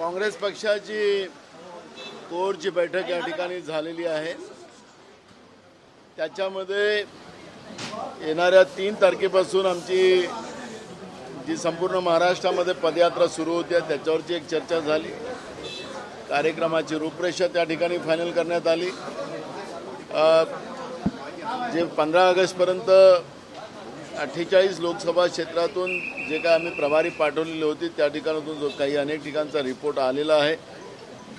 काँग्रेस पक्षाची कोरची बैठक या ठिकाणी झालेली आहे। त्याच्यामध्ये येणाऱ्या 3 तारखेपासून आमची जी संपूर्ण महाराष्ट्रामध्ये पदयात्रा सुरू होते त्याच्यावरची एक चर्चा झाली। कार्यक्रमाची रूपरेषा त्या ठिकाणी फायनल करण्यात आली। जे 15 ऑगस्टपर्यंत 48 लोकसभा क्षेत्रातून जे काय आम्ही प्रभारी पाठवलेले होते त्या ठिकाणातून जो काही अनेक ठिकाणचा रिपोर्ट आलेला आहे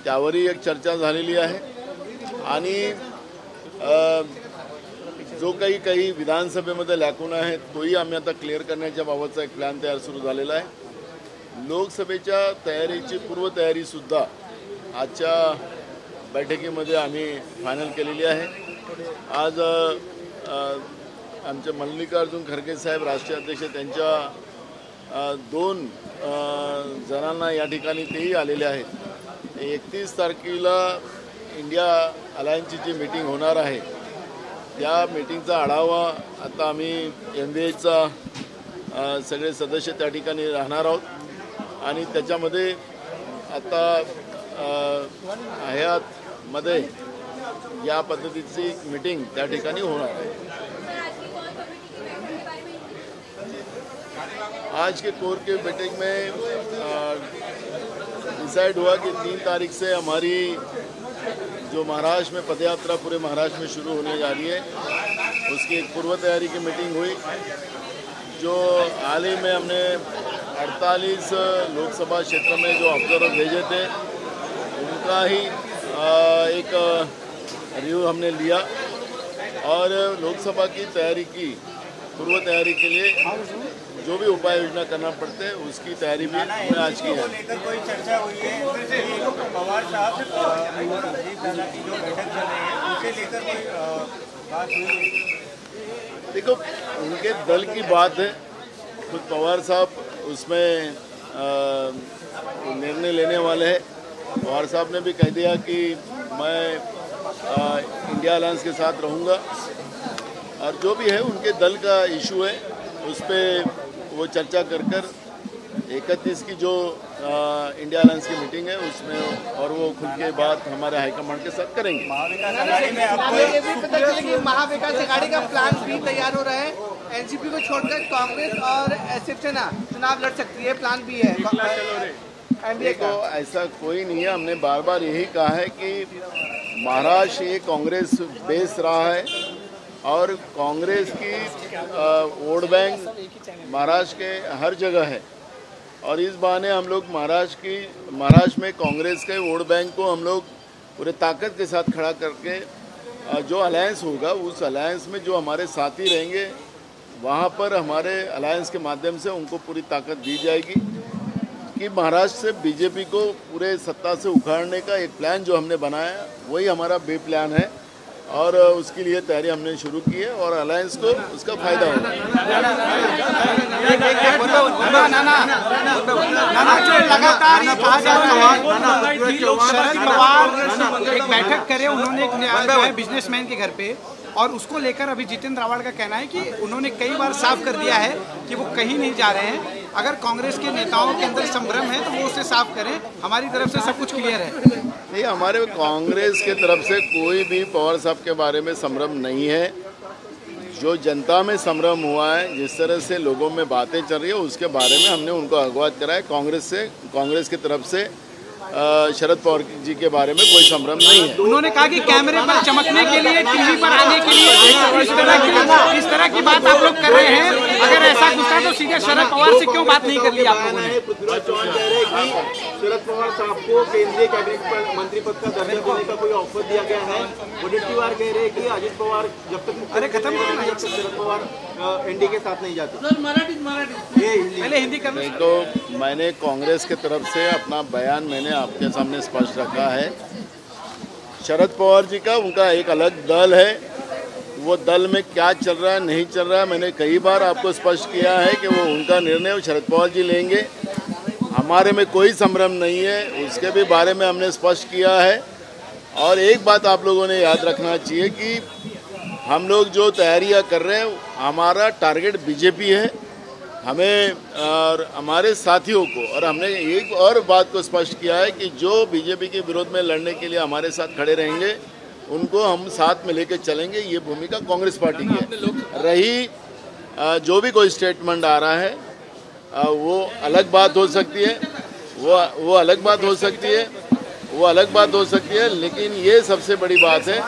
त्यावरही एक चर्चा झालेली आहे। आणि जो काही विधानसभेमध्ये लॅकून आहे तोही आम्ही आता क्लिअर करण्याच्या बाबतचा एक प्लॅन तयार सुरू झालेला आहे। लोकसभेच्या तयारीची पूर्वतयारीसुद्धा आजच्या बैठकीमध्ये आम्ही फायनल केलेली आहे। आज आमचे मल्लिकार्जुन खरगे साहेब राष्ट्रीय अध्यक्ष त्यांच्या 2 जणांना या ठिकाणी तेही आलेले आहेत। 31 तारखेला इंडिया अलायन्सची जी मीटिंग होणार आहे त्या मीटिंगचा आढावा आता आम्ही MBAचा सगळे सदस्य त्या ठिकाणी राहणार आहोत आणि त्याच्यामध्ये आता हयातमध्ये या पद्धतीची मीटिंग त्या ठिकाणी होणार आहे। आज के कोर के बैठक में डिसाइड हुआ कि 3 तारीख से हमारी जो महाराष्ट्र में पदयात्रा पूरे महाराष्ट्र में शुरू होने जा रही है उसकी एक पूर्व तैयारी की मीटिंग हुई। जो हाल ही में हमने 48 लोकसभा क्षेत्र में जो ऑब्जर्वर भेजे थे उनका ही एक रिव्यू हमने लिया और लोकसभा की तैयारी की पूर्व तैयारी के लिए जो भी उपाय योजना करना पड़ते हैं उसकी तैयारी भी हमने आज की है। कोई चर्चा हुई है पवार साहब की जो बैठक चल रही है उसे लेकर कोई बात हुई है? देखो उनके दल की बात है, खुद पवार साहब उसमें निर्णय लेने वाले हैं। पवार साहब ने भी कह दिया कि मैं इंडिया अलायंस के साथ रहूँगा और जो भी है उनके दल का इशू है उस पर वो चर्चा कर 31 की जो इंडिया अलायंस की मीटिंग है उसमें और वो खुल के बात हमारे हाईकमांड के साथ करेंगे। महाविकास आघाड़ी का प्लान भी तैयार हो रहा है। एनसीपी को छोड़कर कांग्रेस और शिवसेना चुनाव लड़ सकती है, प्लान भी है। देखो ऐसा कोई नहीं है, हमने बार बार यही कहा है कि महाराष्ट्र ये कांग्रेस बेस रहा है और कांग्रेस की वोट बैंक महाराष्ट्र के हर जगह है और इस बहाने हम लोग महाराष्ट्र में कांग्रेस के वोट बैंक को हम लोग पूरे ताकत के साथ खड़ा करके जो अलायंस होगा उस अलायंस में जो हमारे साथी रहेंगे वहाँ पर हमारे अलायंस के माध्यम से उनको पूरी ताकत दी जाएगी कि महाराष्ट्र से बीजेपी को पूरे सत्ता से उखाड़ने का एक प्लान जो हमने बनाया वही हमारा बे प्लान है और उसके लिए तैयारी हमने शुरू की है और अलायंस को उसका फायदा होगा। लगातार कहा जा रहा है शरद पवार एक बैठक करे, उन्होंने बिजनेसमैन के घर पे और उसको लेकर अभी जितेंद्र रावड़ का कहना है कि उन्होंने कई बार साफ कर दिया है कि वो कहीं नहीं जा रहे हैं। अगर कांग्रेस के नेताओं के अंदर संभ्रम है तो वो उसे साफ करें, हमारी तरफ से सब कुछ क्लियर है। नहीं, हमारे कांग्रेस के तरफ से कोई भी पवार साहब के बारे में संभ्रम नहीं है। जो जनता में संभ्रम हुआ है, जिस तरह से लोगों में बातें चल रही है उसके बारे में हमने उनको अवगत कराया। कांग्रेस की तरफ से शरद पवार जी के बारे में कोई संभ्रम नहीं है। उन्होंने कहा कि कैमरे पर चमकने के लिए, टीवी पर आने के लिए इस तरह की बात आप लोग कर रहे हैं। अगर ऐसा गुस्सा तो सीधे शरद पवार से क्यों बात नहीं कर ली आप लोगों ने? पृथ्वीराज चौहान कह रहे हैं कि शरद पवार साहब को केंद्रीय कैबिनेट मंत्री पद का दर्जा देने का कोई ऑफर दिया गया है। वडेट्टीवार कह रहे हैं कि अजित पवार जब तक शरद पवार एनडीए के साथ नहीं जाते। पहले हिंदी कर लो। तो मैंने कांग्रेस की तरफ से अपना बयान मैंने आपके सामने स्पष्ट रखा है। शरद पवार जी का उनका एक अलग दल है, वो दल में क्या चल रहा है नहीं चल रहा है मैंने कई बार आपको स्पष्ट किया है कि वो उनका निर्णय शरद पवार जी लेंगे। हमारे में कोई संभ्रम नहीं है, उसके भी बारे में हमने स्पष्ट किया है। और एक बात आप लोगों ने याद रखना चाहिए कि हम लोग जो तैयारियां कर रहे हैं हमारा टारगेट बीजेपी है हमें और हमारे साथियों को, और हमने एक और बात को स्पष्ट किया है कि जो बीजेपी के विरोध में लड़ने के लिए हमारे साथ खड़े रहेंगे उनको हम साथ में लेकर चलेंगे। ये भूमिका कांग्रेस पार्टी की है। रही जो भी कोई स्टेटमेंट आ रहा है वो अलग बात हो सकती है, वो अलग बात हो सकती है, लेकिन ये सबसे बड़ी बात है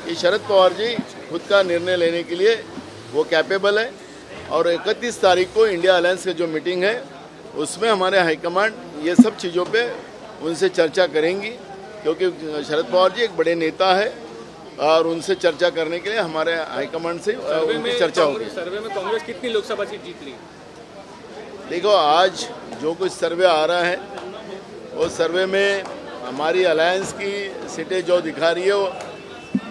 कि शरद पवार जी खुद का निर्णय लेने के लिए वो कैपेबल है। और 31 तारीख को इंडिया अलायंस की जो मीटिंग है उसमें हमारे हाईकमांड ये सब चीज़ों पे उनसे चर्चा करेंगी, क्योंकि शरद पवार जी एक बड़े नेता है और उनसे चर्चा करने के लिए हमारे हाईकमांड से उनकी चर्चा होगी। सर्वे में कांग्रेस कितनी लोकसभा सीट जीत ली? देखो, आज जो कुछ सर्वे आ रहा है वो सर्वे में हमारी अलायंस की सीटें जो दिखा रही है वो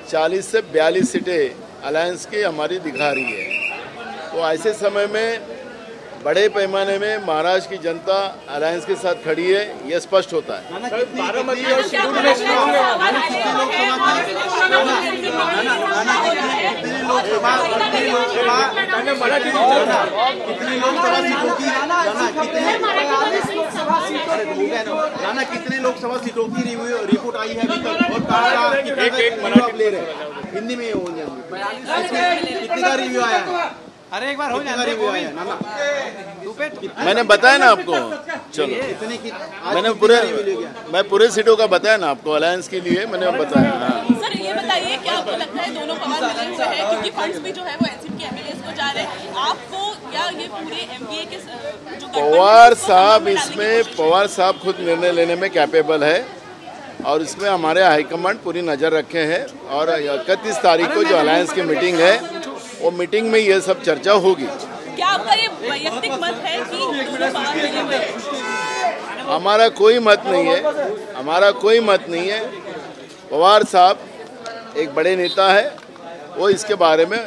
40 से 42 सीटें अलायंस की हमारी दिखा रही है। तो ऐसे समय में बड़े पैमाने में महाराष्ट्र की जनता अलायंस के साथ खड़ी है, ये स्पष्ट होता है। बारामती और शिरूर में कितने लोकसभा सीटों की रिपोर्ट आई है अभी तक, और ले रहे हैं हिंदी में कितने का रिव्यू आया है? अरे एक बार हो जाए मैंने बताया ना आपको, चलो मैं पूरे सीटों का बताया ना आपको, अलायंस के लिए मैंने बताया। सर ये बताइए क्या आपको लगता है दोनों पवार मिले हुए हैं, क्योंकि फंड्स भी जो है वो एनसीपी के एमएलएस को जा रहे हैं, आपको क्या ये पूरे एमपीए के जो पवार साहब इसमें पवार साहब खुद निर्णय लेने में कैपेबल है और इसमें हमारे हाईकमांड पूरी नज़र रखे हैं। और 31 तारीख को जो अलायंस की मीटिंग है वो मीटिंग में ये सब चर्चा होगी। क्या आपका ये वैयक्तिक मत है कि दोनों पवार मिले हुए हैं? हमारा कोई मत नहीं है, पवार साहब एक बड़े नेता है, वो इसके बारे में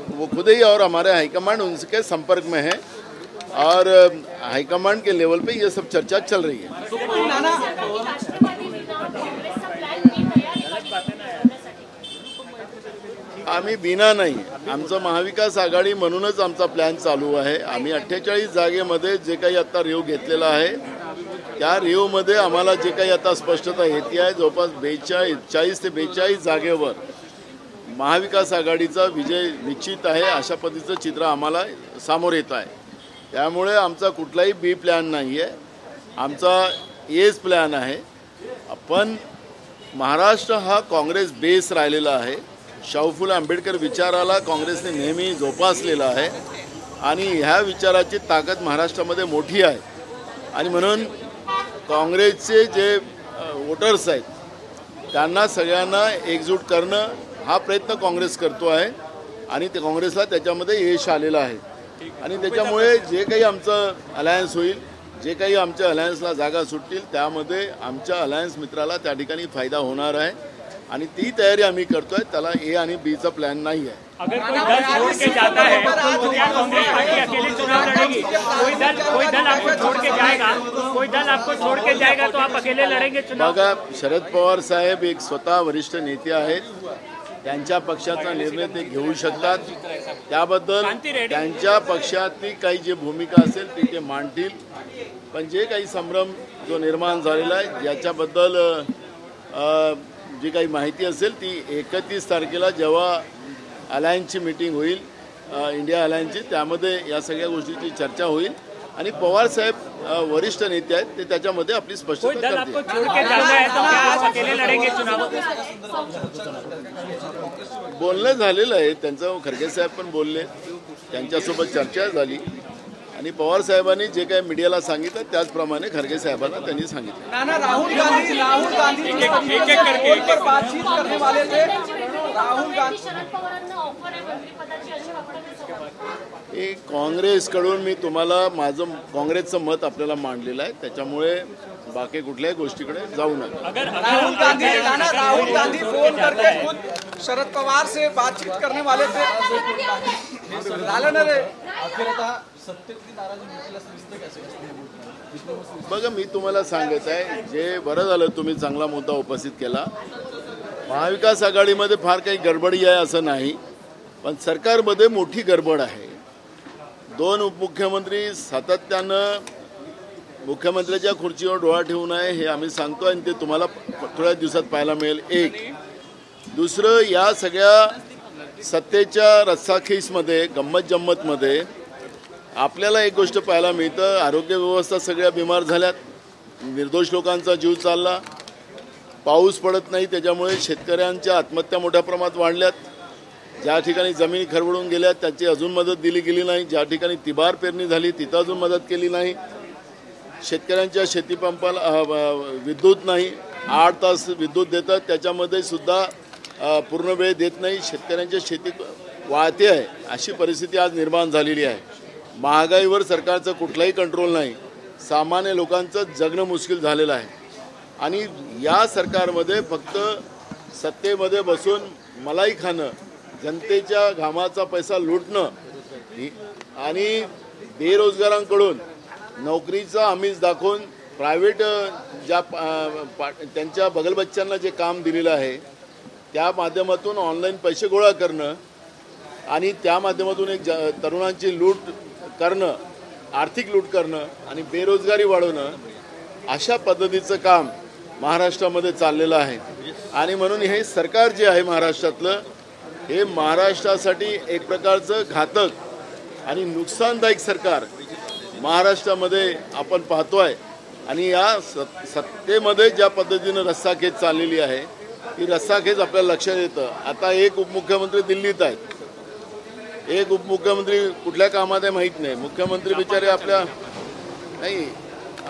वो खुद ही और हमारे हाईकमांड उनके संपर्क में है और हाईकमांड के लेवल पे ये सब चर्चा चल रही है। आम्ही बिना नाही, आमचं महाविकास आघाडी म्हणूनच आमचा प्लॅन चालू आहे। आम्ही 48 जागेमध्ये जे काही आता रेव घेतलेला आहे त्या रेवमध्ये आम्हाला जे काही आता स्पष्टता येते आहे, जवळपास 40 ते 42 जागेवर महाविकास आघाडीचा विजय निश्चित आहे, अशा पद्धतीचं चित्र आम्हाला समोर येत आहे। त्यामुळे आमचा कुठलाही बी प्लॅन नाही आहे, आमचा एच प्लॅन आहे। आपण महाराष्ट्र हा काँग्रेस बेस राहिलेला आहे, शाहू फुले आंबेडकर विचाराला काँग्रेसने नेहमी जोपासलेला आहे आणि ह्या विचाराची ताकद महाराष्ट्रामध्ये मोठी आहे आणि म्हणून काँग्रेसचे जे वोटर्स आहेत त्यांना सगळ्यांना एकजूट करणं हा प्रयत्न काँग्रेस करतो आहे आणि ते काँग्रेसला त्याच्यामध्ये यश आलेलं आहे आणि त्याच्यामुळे जे काही आमचं अलायन्स होईल, जे काही आमच्या अलायन्सला जागा सुटतील त्यामध्ये आमच्या अलायन्स मित्राला त्या ठिकाणी फायदा होणार आहे आणि ती तयारी आम्ही करतोय। त्याला ए आणि बी चा प्लान नाही है। अगर कोई दल छोड़ के जाता है तो क्या कांग्रेस पार्टी अकेले चुनाव लड़ेगी? कोई दल आपको छोड़ के जाएगा, कोई दल आपको छोड़ के जाएगा तो आप अकेले लड़ेंगे चुनाव? बघा, शरद पवार साहेब एक स्वतः वरिष्ठ नेते आहेत, त्यांच्या पक्षाचा निर्णय ते घेऊ शकतात, त्याबद्दल त्यांच्या पक्षातली काही जी भूमिका असेल ती ते मांडतील। पण जे काही संभ्रम जो निर्माण झालेला आहे याच्याबद्दल जी काही माहिती असेल ती 31 तारखेला जेव्हा अलायन्सची मीटिंग होईल इंडिया अलायन्सची, त्यामध्ये या सगळ्या गोष्टीची चर्चा होईल आणि पवार साहेब वरिष्ठ नेते आहेत, ते त्याच्यामध्ये आपली स्पष्टता करतील। बोलणं झालेलं आहे त्यांचं, खरगे साहेब पण बोलले, त्यांच्यासोबत चर्चा झाली आणि पवार साहेबांनी जे काही मीडियाला सांगितलं त्याचप्रमाणे खरगे साहेबांना त्यांनी सांगितलं। राहुल गांधी बातचीत करने वाले थे, राहुल गांधी शरद पवारांना ऑफर आहे मंत्रिपदाची अशी वाटतं? काँग्रेसकडून मी तुम्हाला माझं काँग्रेसचं मत आपल्याला मांडलेलं आहे, त्याच्यामुळे बाकी कुठल्याही गोष्टीकडे जाऊ नका। राहुल गांधी फोन करके खुद शरद पवार से बातचीत करने वाले थे, झालं ना रे? बघा, मी तुम्हाला सांगत आहे, जे बरं झालं तुम्ही चांगला मुद्दा उपस्थित केला। महाविकास आघाडीमध्ये फार काही गडबडी आहे असं नाही, पण सरकारमध्ये मोठी गडबड आहे। दोन उपमुख्यमंत्री सातत्यानं मुख्यमंत्र्याच्या खुर्चीवर डोळा ठेवून आहे हे आम्ही सांगतो आणि ते तुम्हाला थोड्या दिवसात पाहायला मिळेल. एक दुसरं, या सगळ्या सत्तेच्या रस्साखेचमध्ये गंमत जम्मतमध्ये आपल्याला एक गोष्ट पाहायला मिळतं, आरोग्य व्यवस्था सगळ्या बिमार झाल्यात, निर्दोष लोकांचा जीव चालला, पाऊस पडत नाही त्याच्यामुळे शेतकऱ्यांच्या आत्महत्या मोठ्या प्रमाणात वाढल्यात, ज्या ठिकाणी जमिनी खरवडून गेल्यात त्याची अजून मदत दिली गेली नाही, ज्या ठिकाणी तिबार पेरणी झाली तिथं अजून मदत केली नाही, शेतकऱ्यांच्या शेतीपंपाला विद्युत नाही, 8 तास विद्युत देतात त्याच्यामध्ये सुद्धा पूर्ण वेळ देत नाही, शेतकऱ्यांच्या शेती वाळते आहे अशी परिस्थिती आज निर्माण झालेली आहे. महागाईवर सरकारचं कुठलाही कंट्रोल नाही, सामान्य लोकांचं जगणं मुश्किल झालेलं आहे आणि या सरकारमध्ये फक्त सत्तेमध्ये बसून मलाई खाणं, जनतेच्या घामाचा पैसा लुटणं आणि बेरोजगारांकडून नोकरीचा आमिष दाखवून प्रायव्हेट ज्या त्यांच्या बगलबच्च्यांना जे काम दिलेलं आहे त्या माध्यमातून ऑनलाईन पैसे गोळा करणं आणि त्या माध्यमातून एक तरुणांची लूट करणं, आर्थिक लूट करणं आणि बेरोजगारी वाढवणं अशा पद्धतीचं काम महाराष्ट्रामध्ये चाललेलं आहे. आणि म्हणून हे सरकार जे आहे महाराष्ट्रातलं हे महाराष्ट्रासाठी एक प्रकारचं घातक आणि नुकसानदायक सरकार महाराष्ट्रामध्ये आपण पाहतोय. आणि या सत्तेमध्ये ज्या पद्धतीनं रस्साखेच चाललेली आहे ही रस्साखेच आपल्याला लक्षात येतं. आता एक उपमुख्यमंत्री दिल्लीत आहेत, एक उपमुख्यमंत्री कुठल्या कामात आहे माहीत नाही, मुख्यमंत्री बिचारे आपल्या नाही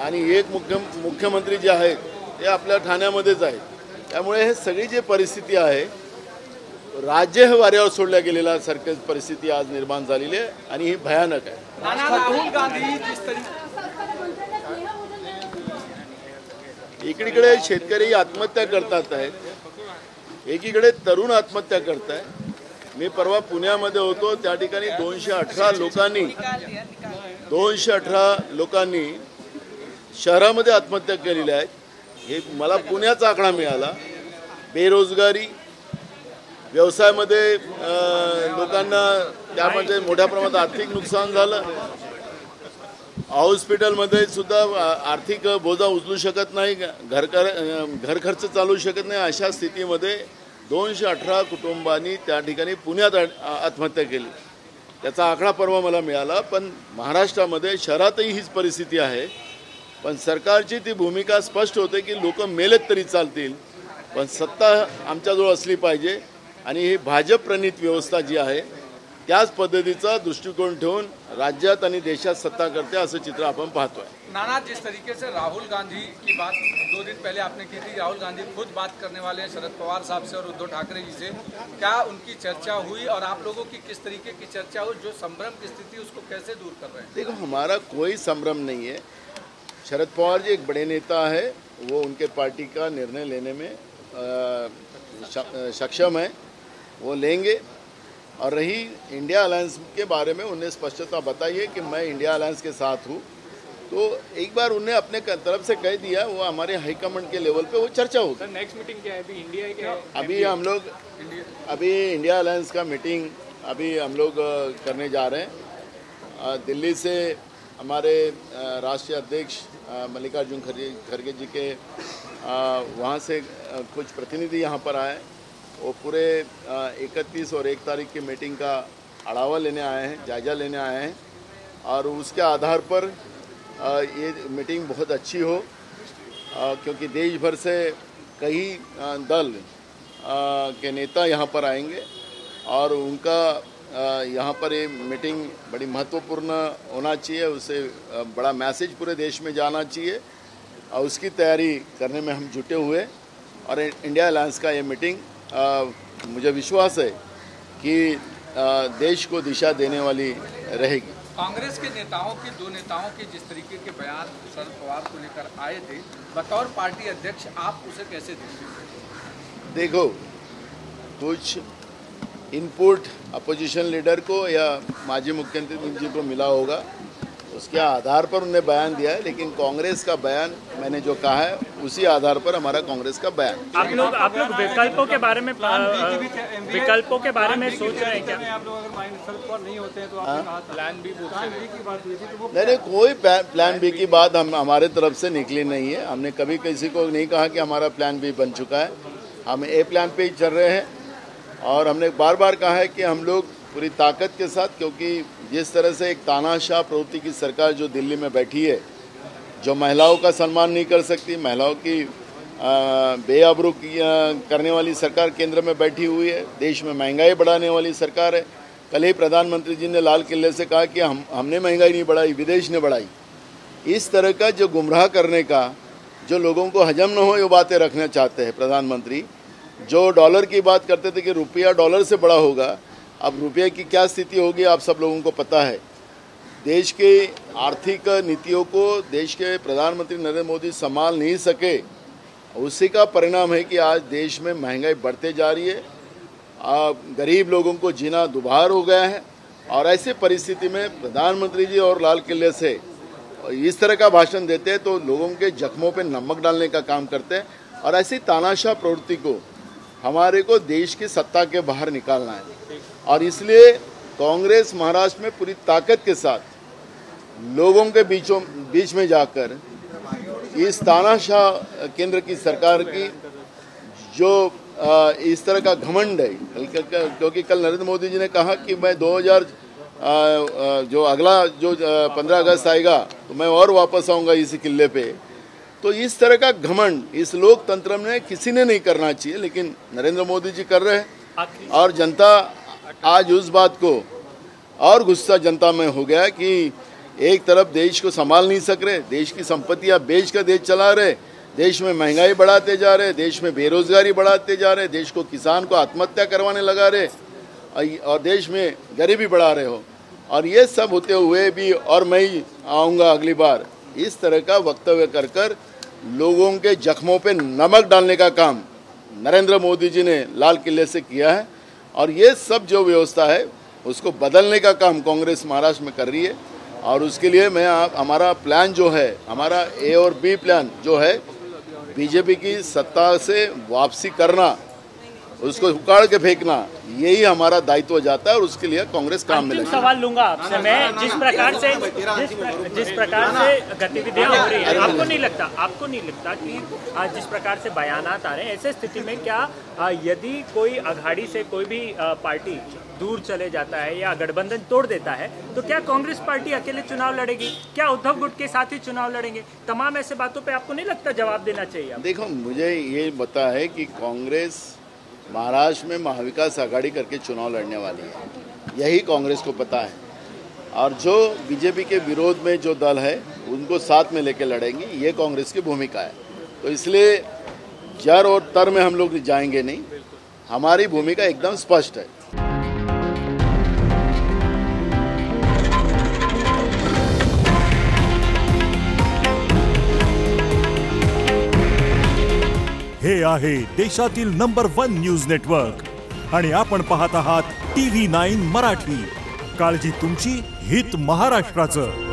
आणि एक मुख्यमंत्री जे आहेत ते आपल्या ठाण्यामध्येच आहेत. त्यामुळे हे सगळी जी परिस्थिती आहे राज्य हे वाऱ्यावर सोडल्या गेलेल्या सारखी परिस्थिती आज निर्माण झालेली आहे आणि ही भयानक आहे. राहुल गांधी एकीकडे शेतकरी आत्महत्या करतात आहेत, एकीकडे तरुण आत्महत्या करत आहे. मी परवा पुण्यामध्ये होतो त्या ठिकाणी 218 लोकांनी शहरामध्ये आत्महत्या केलेल्या आहेत. हे मला पुण्याचा आकडा मिळाला. बेरोजगारी, व्यवसायामध्ये लोकांना त्यामध्ये मोठ्या प्रमाणात आर्थिक नुकसान झालं, हॉस्पिटलमध्ये सुद्धा आर्थिक बोजा उचलू शकत नाही, घर खर्च चालू शकत नाही, अशा स्थितीमध्ये 218 कुटुंबांनी त्या ठिकाणी पुण्यात आत्महत्या केली. त्याचा आकडा परवा मला मिळाला. पण महाराष्ट्रामध्ये शहरातही हीच परिस्थिती आहे. पण सरकारची ती भूमिका स्पष्ट होते की लोक मेलेत तरी चालतील पण सत्ता आमच्याजवळ असली पाहिजे आणि ही भाजप प्रणित व्यवस्था जी आहे त्याच पद्धतीचा दृष्टिकोन ठेवून राज्यात आणि देशात सत्ता करते असं चित्र आपण पाहतोय. नाना, जिस तरीके से राहुल गांधी की बात 2 दिन पहले आपने की थी, राहुल गांधी खुद बात करने वाले हैं शरद पवार साहब से और उद्धव ठाकरे जी से, क्या उनकी चर्चा हुई और आप लोगों की किस तरीके की चर्चा हुई, जो संभ्रम की स्थिति उसको कैसे दूर कर रहे हैं? देखो, हमारा कोई संभ्रम नहीं है. शरद पवार जी एक बड़े नेता है, वो उनके पार्टी का निर्णय लेने में सक्षम है, वो लेंगे. और रही इंडिया अलायंस के बारे में उन्हें स्पष्टता बताई है कि मैं इंडिया अलायंस के साथ हूँ. तो एक बार उन्हें अपने तरफ से कह दिया, वो हमारे हाईकमांड के लेवल पे वो चर्चा होगी. नेक्स्ट मीटिंग क्या है अभी? इंडिया क्या है? अभी हम लोग इंडिया अलायंस का मीटिंग अभी हम लोग करने जा रहे हैं. दिल्ली से हमारे राष्ट्रीय अध्यक्ष मल्लिकार्जुन खड़गे जी के वहाँ से कुछ प्रतिनिधि यहाँ पर आए. वो पूरे 31 और 1 तारीख की मीटिंग का अड़ावा लेने आए हैं, जायजा लेने आए हैं और उसके आधार पर ये मीटिंग बहुत अच्छी हो, क्योंकि देश भर से कई दल के नेता यहाँ पर आएंगे और उनका यहाँ पर ये मीटिंग बड़ी महत्वपूर्ण होना चाहिए, उससे बड़ा मैसेज पूरे देश में जाना चाहिए और उसकी तैयारी करने में हम जुटे हुए. और इंडिया अलायंस का ये मीटिंग मुझे विश्वास है कि देश को दिशा देने वाली रहेगी. कांग्रेस के नेताओं की 2 नेताओं के जिस तरीके के बयान शरद पवार को लेकर आए थे, बतौर पार्टी अध्यक्ष आप उसे कैसे देखते हैं? देखो, कुछ इनपुट अपोजिशन लीडर को या माजी मुख्यमंत्री जी को मिला होगा, उसके आधार पर उन्होंने बयान दिया है, लेकिन कांग्रेस का बयान मैंने जो कहा है उसी आधार पर हमारा कांग्रेस का बयान। आप लोग विकल्पों के बारे में सोच रहे हैं क्या? आप लोग अगर शरद पवार नहीं होते हैं तो प्लान बी की बात हुई थी, तो नहीं, कोई प्लान बी की बात हमारे तरफ से निकली नहीं है। हमने कभी किसी को नहीं कहा कि हमारा प्लान बी बन चुका है। हम ए प्लान पे ही चल रहे हैं और हमने बार बार कहा है कि हम लोग पूरी ताकत के साथ, क्योंकि जिस तरह से एक तानाशाह प्रवृत्ति की सरकार जो दिल्ली में बैठी है, जो महिलाओं का सम्मान नहीं कर सकती, महिलाओं की बेआबरू करने वाली सरकार केंद्र में बैठी हुई है, देश में महंगाई बढ़ाने वाली सरकार है। कल ही प्रधानमंत्री जी ने लाल किले से कहा कि हमने महंगाई नहीं बढ़ाई, विदेश ने बढ़ाई। इस तरह का जो गुमराह करने का, जो लोगों को हजम न हो ये बातें रखना चाहते हैं प्रधानमंत्री। जो डॉलर की बात करते थे कि रुपया डॉलर से बड़ा होगा, अब रुपये की क्या स्थिति होगी आप सब लोगों को पता है। देश के आर्थिक नीतियों को देश के प्रधानमंत्री नरेंद्र मोदी संभाल नहीं सके, उसी का परिणाम है कि आज देश में महंगाई बढ़ते जा रही है, गरीब लोगों को जीना दुभर हो गया है। और ऐसी परिस्थिति में प्रधानमंत्री जी और लाल किले से इस तरह का भाषण देते हैं तो लोगों के जख्मों पे नमक डालने का काम करते हैं। और ऐसी तानाशाह प्रवृत्ति को हमारे को देश की सत्ता के बाहर निकालना है, और इसलिए कांग्रेस महाराष्ट्र में पूरी ताकत के साथ लोगों के बीच में जाकर इस तानाशाह केंद्र की सरकार की जो इस तरह का घमंड है, क्योंकि कल नरेंद्र मोदी जी ने कहा कि मैं 2000 जो अगला जो 15 अगस्त आएगा तो मैं और वापस आऊँगा इसी किले पे। तो इस तरह का घमंड इस लोकतंत्र में किसी ने नहीं करना चाहिए, लेकिन नरेंद्र मोदी जी कर रहे हैं। और जनता आज उस बात को और गुस्सा जनता में हो गया कि एक तरफ देश को संभाल नहीं सक रहे, देश की संपत्तियां बेच कर देश चला रहे, देश में महंगाई बढ़ाते जा रहे, देश में बेरोजगारी बढ़ाते जा रहे, देश को किसान को आत्महत्या करवाने लगा रहे और देश में गरीबी बढ़ा रहे हो। और ये सब होते हुए भी और मैं ही आऊँगा अगली बार, इस तरह का वक्तव्य कर कर लोगों के जख्मों पे नमक डालने का काम नरेंद्र मोदी जी ने लाल किले से किया है। और ये सब जो व्यवस्था है उसको बदलने का काम कांग्रेस महाराष्ट्र में कर रही है। और उसके लिए हमारा प्लान जो है, हमारा ए और बी प्लान जो है, बीजेपी की सत्ता से वापसी करना, उसको उखाड़ के फेंकना, यही हमारा दायित्व जाता है और उसके लिए कांग्रेस काम में लगी। सवाल लूंगा आपसे मैं, जिस प्रकार से गतिविधियां हो रही है, आपको नहीं लगता कि जिस प्रकार से बयानात आ रहे हैं, ऐसे स्थिति में क्या यदि कोई अघाड़ी से कोई भी पार्टी दूर चले जाता है या गठबंधन तोड़ देता है तो क्या कांग्रेस पार्टी अकेले चुनाव लड़ेगी? क्या उद्धव गुट के साथ ही चुनाव लड़ेंगे? तमाम ऐसे बातों पे आपको नहीं लगता जवाब देना चाहिए? देखो, मुझे ये पता है कि कांग्रेस महाराष्ट्र में महाविकास आघाड़ी करके चुनाव लड़ने वाली है, यही कांग्रेस को पता है। और जो बीजेपी के विरोध में जो दल है उनको साथ में लेकर लड़ेंगे, ये कांग्रेस की भूमिका है। तो इसलिए जर और तर में हम लोग जाएंगे नहीं, हमारी भूमिका एकदम स्पष्ट है। हे आहे देशातील नंबर 1 न्यूज नेटवर्क आणि आपण पाहत आहात TV9 मराठी। काळजी तुमची, हित महाराष्ट्राचं।